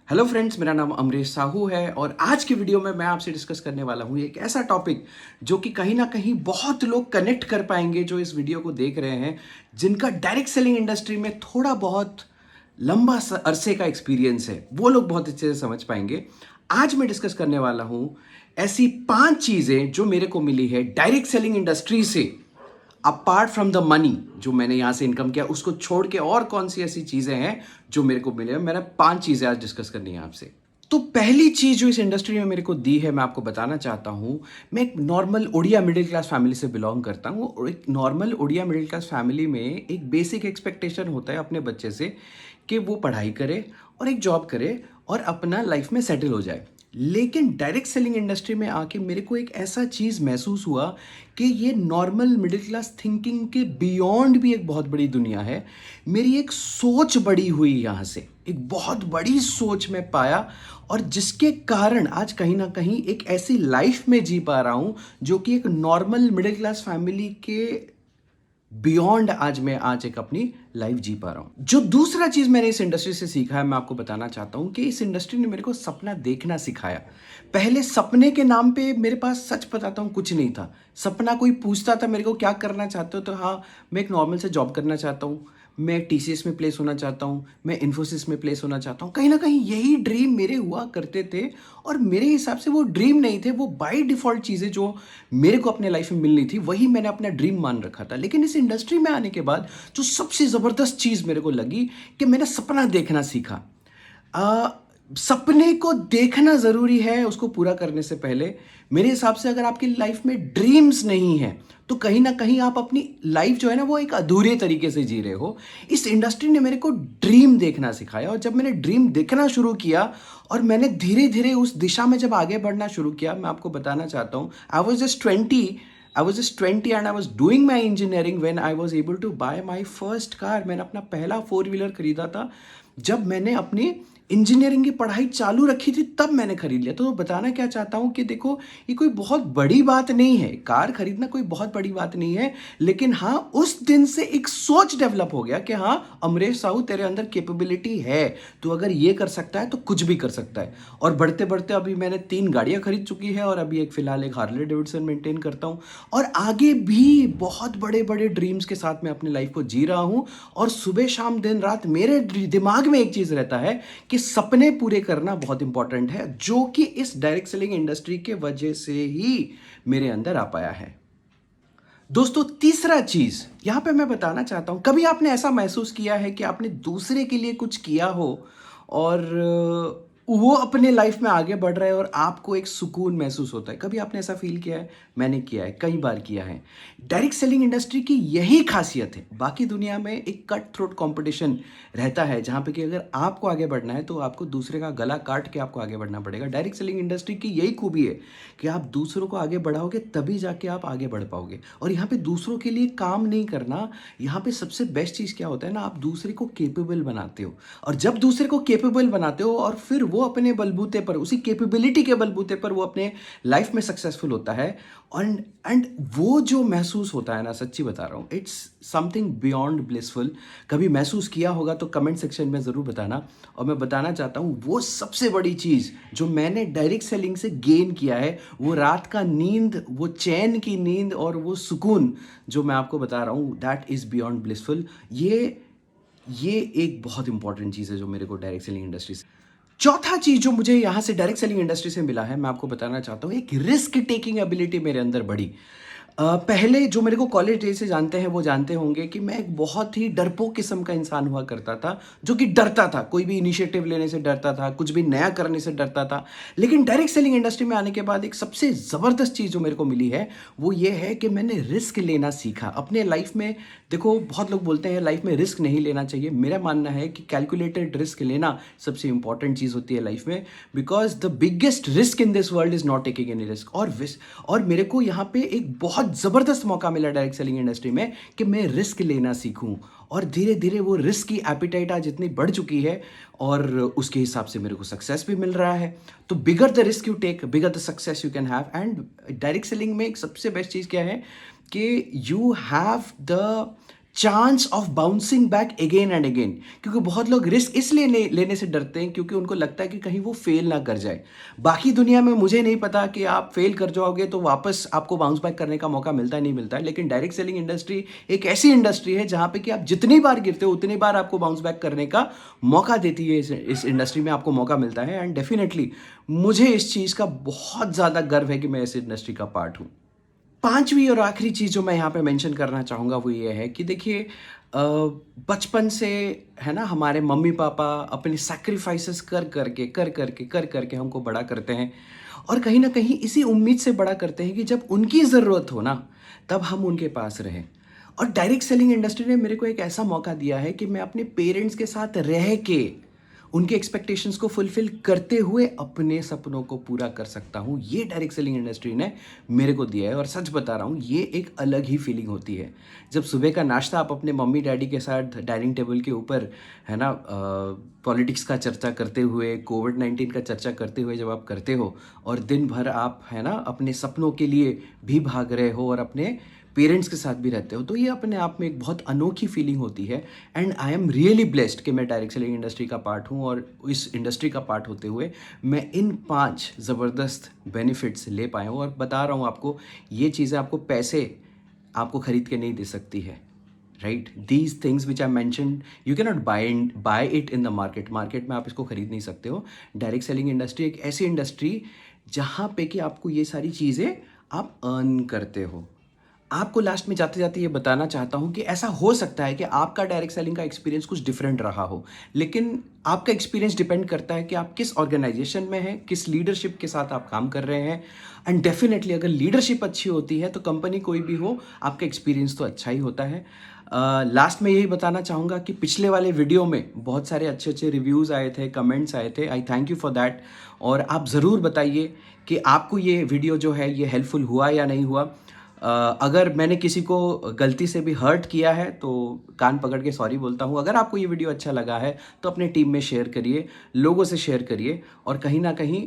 Hello friends, मेरा नाम अमरीश साहू है और आज की वीडियो में मैं आपसे डिस्कस करने वाला हूँ एक ऐसा टॉपिक जो कि कहीं ना कहीं बहुत लोग कनेक्ट कर पाएंगे जो इस वीडियो को देख रहे हैं, जिनका डायरेक्ट सेलिंग इंडस्ट्री में थोड़ा बहुत लंबा अरसे का एक्सपीरियंस है। वो लोग बहुत अच्छे से समझ पाएंगे। आज मैं डिस्कस करने वाला हूँ ऐसी 5 चीज़ें जो मेरे को मिली है डायरेक्ट सेलिंग इंडस्ट्री से, अपार्ट फ्रॉम द मनी जो मैंने यहाँ से इनकम किया उसको छोड़ के। और कौन सी ऐसी चीज़ें हैं जो मेरे को मिले? मैंने 5 चीज़ें आज डिस्कस करनी है आपसे। तो पहली चीज़ जो इस इंडस्ट्री में मेरे को दी है, मैं आपको बताना चाहता हूँ। मैं एक normal Odia middle class family से बिलोंग करता हूँ और एक normal Odia middle class family में एक बेसिक एक्सपेक्टेशन होता है अपने बच्चे से कि वो पढ़ाई करे और एक जॉब करे और अपना लाइफ में सेटल हो जाए। लेकिन डायरेक्ट सेलिंग इंडस्ट्री में आके मेरे को एक ऐसा चीज़ महसूस हुआ कि ये नॉर्मल मिडिल क्लास थिंकिंग के बियॉन्ड भी एक बहुत बड़ी दुनिया है। मेरी एक सोच बड़ी हुई यहाँ से, एक बहुत बड़ी सोच में पाया, और जिसके कारण आज कहीं ना कहीं एक ऐसी लाइफ में जी पा रहा हूँ जो कि एक नॉर्मल मिडिल क्लास फैमिली के बियॉन्ड आज एक अपनी लाइफ जी पा रहा हूं। जो दूसरा चीज मैंने इस इंडस्ट्री से सीखा है, मैं आपको बताना चाहता हूं कि इस इंडस्ट्री ने मेरे को सपना देखना सिखाया। पहले सपने के नाम पे मेरे पास, सच बताता हूं, कुछ नहीं था। सपना कोई पूछता था मेरे को क्या करना चाहते हो, तो हाँ, मैं एक नॉर्मल से जॉब करना चाहता हूँ, मैं टीसीएस में प्लेस होना चाहता हूँ, मैं इन्फोसिस में प्लेस होना चाहता हूँ। कहीं ना कहीं यही ड्रीम मेरे हुआ करते थे और मेरे हिसाब से वो ड्रीम नहीं थे, वो बाय डिफ़ॉल्ट चीज़ें जो मेरे को अपने लाइफ में मिलनी थी वही मैंने अपना ड्रीम मान रखा था। लेकिन इस इंडस्ट्री में आने के बाद जो सबसे ज़बरदस्त चीज़ मेरे को लगी कि मैंने सपना देखना सीखा। आ, सपने को देखना ज़रूरी है उसको पूरा करने से पहले। मेरे हिसाब से अगर आपकी लाइफ में ड्रीम्स नहीं है तो कहीं ना कहीं आप अपनी लाइफ जो है ना वो एक अधूरे तरीके से जी रहे हो। इस इंडस्ट्री ने मेरे को ड्रीम देखना सिखाया और जब मैंने ड्रीम देखना शुरू किया और मैंने धीरे धीरे उस दिशा में जब आगे बढ़ना शुरू किया, मैं आपको बताना चाहता हूँ, I was just 20 and I was doing my engineering when I was able to buy my first car. मैंने अपना पहला 4 व्हीलर खरीदा था जब मैंने अपनी इंजीनियरिंग की पढ़ाई चालू रखी थी, तब मैंने खरीद लिया। तो बताना क्या चाहता हूँ कि देखो, ये कोई बहुत बड़ी बात नहीं है, कार खरीदना कोई बहुत बड़ी बात नहीं है। लेकिन हाँ, उस दिन से एक सोच डेवलप हो गया कि हाँ अमरीश साहू, तेरे अंदर कैपेबिलिटी है, तू अगर ये कर सकता है तो कुछ भी कर सकता है। और बढ़ते बढ़ते अभी मैंने 3 गाड़ियाँ खरीद चुकी है और अभी फिलहाल एक हार्ले डेविडसन मेंटेन करता हूँ और आगे भी बहुत बड़े बड़े ड्रीम्स के साथ मैं अपनी लाइफ को जी रहा हूँ। और सुबह शाम दिन रात मेरे दिमाग में एक चीज़ रहता है कि सपने पूरे करना बहुत इंपॉर्टेंट है, जो कि इस डायरेक्ट सेलिंग इंडस्ट्री के वजह से ही मेरे अंदर आ पाया है। दोस्तों, तीसरा चीज यहां पे मैं बताना चाहता हूं, कभी आपने ऐसा महसूस किया है कि आपने दूसरे के लिए कुछ किया हो और वो अपने लाइफ में आगे बढ़ रहे हैं और आपको एक सुकून महसूस होता है? कभी आपने ऐसा फील किया है? मैंने किया है, कई बार किया है। डायरेक्ट सेलिंग इंडस्ट्री की यही खासियत है। बाकी दुनिया में एक कट थ्रोट कंपटीशन रहता है जहां पे कि अगर आपको आगे बढ़ना है तो आपको दूसरे का गला काट के आपको आगे बढ़ना पड़ेगा। डायरेक्ट सेलिंग इंडस्ट्री की यही खूबी है कि आप दूसरों को आगे बढ़ाओगे तभी जाके आप आगे बढ़ पाओगे। और यहाँ पे दूसरों के लिए काम नहीं करना, यहाँ पे सबसे बेस्ट चीज़ क्या होता है ना, आप दूसरे को केपेबल बनाते हो। और जब दूसरे को केपेबल बनाते हो और फिर वो अपने बलबूते पर, उसी केपेबिलिटी के बलबूते पर वो अपने लाइफ में सक्सेसफुल होता है। एंड वो जो महसूस होता है ना, सच्ची बता रहा हूँ, इट्स समथिंग बियॉन्ड ब्लिसफुल। कभी महसूस किया होगा तो कमेंट सेक्शन में ज़रूर बताना। और मैं बताना चाहता हूँ, वो सबसे बड़ी चीज़ जो मैंने डायरेक्ट सेलिंग से गेन किया है, वो रात का नींद, वो चैन की नींद और वो सुकून जो मैं आपको बता रहा हूँ, दैट इज़ बियॉन्ड ब्लिसफुल। ये एक बहुत इंपॉर्टेंट चीज़ है जो मेरे को डायरेक्ट सेलिंग इंडस्ट्री से। चौथा चीज जो मुझे यहां से डायरेक्ट सेलिंग इंडस्ट्री से मिला है, मैं आपको बताना चाहता हूं, एक रिस्क टेकिंग एबिलिटी मेरे अंदर बढ़ी। पहले जो मेरे को कॉलेज डेज से जानते हैं वो जानते होंगे कि मैं एक बहुत ही डरपोक किस्म का इंसान हुआ करता था, जो कि डरता था, कोई भी इनिशिएटिव लेने से डरता था, कुछ भी नया करने से डरता था। लेकिन डायरेक्ट सेलिंग इंडस्ट्री में आने के बाद एक सबसे ज़बरदस्त चीज़ जो मेरे को मिली है वो ये है कि मैंने रिस्क लेना सीखा अपने लाइफ में। देखो, बहुत लोग बोलते हैं लाइफ में रिस्क नहीं लेना चाहिए। मेरा मानना है कि कैलकुलेटेड रिस्क लेना सबसे इंपॉर्टेंट चीज़ होती है लाइफ में, because the biggest risk in this world is not taking any risk. और मेरे को यहाँ पे एक बहुत ज़बरदस्त मौका मिला डायरेक्ट सेलिंग इंडस्ट्री में कि मैं रिस्क लेना सीखूं। और धीरे धीरे वो रिस्क की एपिटाइट आज इतनी बढ़ चुकी है और उसके हिसाब से मेरे को सक्सेस भी मिल रहा है। तो bigger the risk you take, bigger the success you can have. And direct selling में एक सबसे बेस्ट चीज़ क्या है कि you have the chance of bouncing back again and again. क्योंकि बहुत लोग रिस्क इसलिए लेने से डरते हैं क्योंकि उनको लगता है कि कहीं वो फेल ना कर जाए। बाकी दुनिया में मुझे नहीं पता कि आप फेल कर जाओगे तो वापस आपको बाउंस बैक करने का मौका मिलता है नहीं मिलता है, लेकिन डायरेक्ट सेलिंग इंडस्ट्री एक ऐसी इंडस्ट्री है जहां पे कि आप जितनी बार गिरते हो उतनी बार आपको बाउंस बैक करने का मौका देती है। इस इंडस्ट्री में आपको मौका मिलता है एंड डेफिनेटली मुझे इस चीज़ का बहुत ज़्यादा गर्व है कि मैं इस इंडस्ट्री का पार्ट हूँ। पांचवी और आखिरी चीज़ जो मैं यहाँ पे मेंशन करना चाहूँगा वो ये है कि देखिए बचपन से है ना हमारे मम्मी पापा अपने सैक्रिफाइसेस कर करके हमको बड़ा करते हैं और कहीं ना कहीं इसी उम्मीद से बड़ा करते हैं कि जब उनकी ज़रूरत हो ना तब हम उनके पास रहें। और डायरेक्ट सेलिंग इंडस्ट्री ने मेरे को एक ऐसा मौका दिया है कि मैं अपने पेरेंट्स के साथ रह के उनके एक्सपेक्टेशंस को फुलफिल करते हुए अपने सपनों को पूरा कर सकता हूँ। ये डायरेक्ट सेलिंग इंडस्ट्री ने मेरे को दिया है और सच बता रहा हूँ ये एक अलग ही फीलिंग होती है। जब सुबह का नाश्ता आप अपने मम्मी डैडी के साथ डाइनिंग टेबल के ऊपर है ना पॉलिटिक्स का चर्चा करते हुए, कोविड-19 का चर्चा करते हुए जब आप करते हो और दिन भर आप है ना अपने सपनों के लिए भी भाग रहे हो और अपने पेरेंट्स के साथ भी रहते हो, तो ये अपने आप में एक बहुत अनोखी फीलिंग होती है। And I am really blessed कि मैं डायरेक्ट सेलिंग इंडस्ट्री का पार्ट हूँ और इस इंडस्ट्री का पार्ट होते हुए मैं इन 5 ज़बरदस्त बेनिफिट्स ले पाया हूँ। और बता रहा हूँ आपको ये चीज़ें आपको पैसे आपको खरीद के नहीं दे सकती है, right? These things which I mention you can not buy it in the market में आप इसको खरीद नहीं सकते हो। डायरेक्ट सेलिंग इंडस्ट्री एक ऐसी इंडस्ट्री जहाँ पे कि आपको ये सारी चीज़ें आप अर्न करते हो। आपको लास्ट में जाते जाते ये बताना चाहता हूँ कि ऐसा हो सकता है कि आपका डायरेक्ट सेलिंग का एक्सपीरियंस कुछ डिफरेंट रहा हो, लेकिन आपका एक्सपीरियंस डिपेंड करता है कि आप किस ऑर्गेनाइजेशन में हैं, किस लीडरशिप के साथ आप काम कर रहे हैं। एंड डेफिनेटली अगर लीडरशिप अच्छी होती है तो कंपनी कोई भी हो आपका एक्सपीरियंस तो अच्छा ही होता है। लास्ट में यही बताना चाहूँगा कि पिछले वाले वीडियो में बहुत सारे अच्छे अच्छे रिव्यूज़ आए थे, कमेंट्स आए थे। आई थैंक यू फॉर दैट। और आप ज़रूर बताइए कि आपको ये वीडियो जो है ये हेल्पफुल हुआ या नहीं हुआ। अगर मैंने किसी को गलती से भी हर्ट किया है तो कान पकड़ के सॉरी बोलता हूँ। अगर आपको ये वीडियो अच्छा लगा है तो अपने टीम में शेयर करिए, लोगों से शेयर करिए और कहीं ना कहीं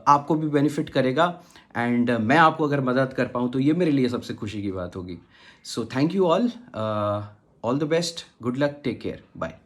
आपको भी बेनिफिट करेगा। एंड मैं आपको अगर मदद कर पाऊँ तो ये मेरे लिए सबसे खुशी की बात होगी। So thank you all the best, good luck, take care, bye.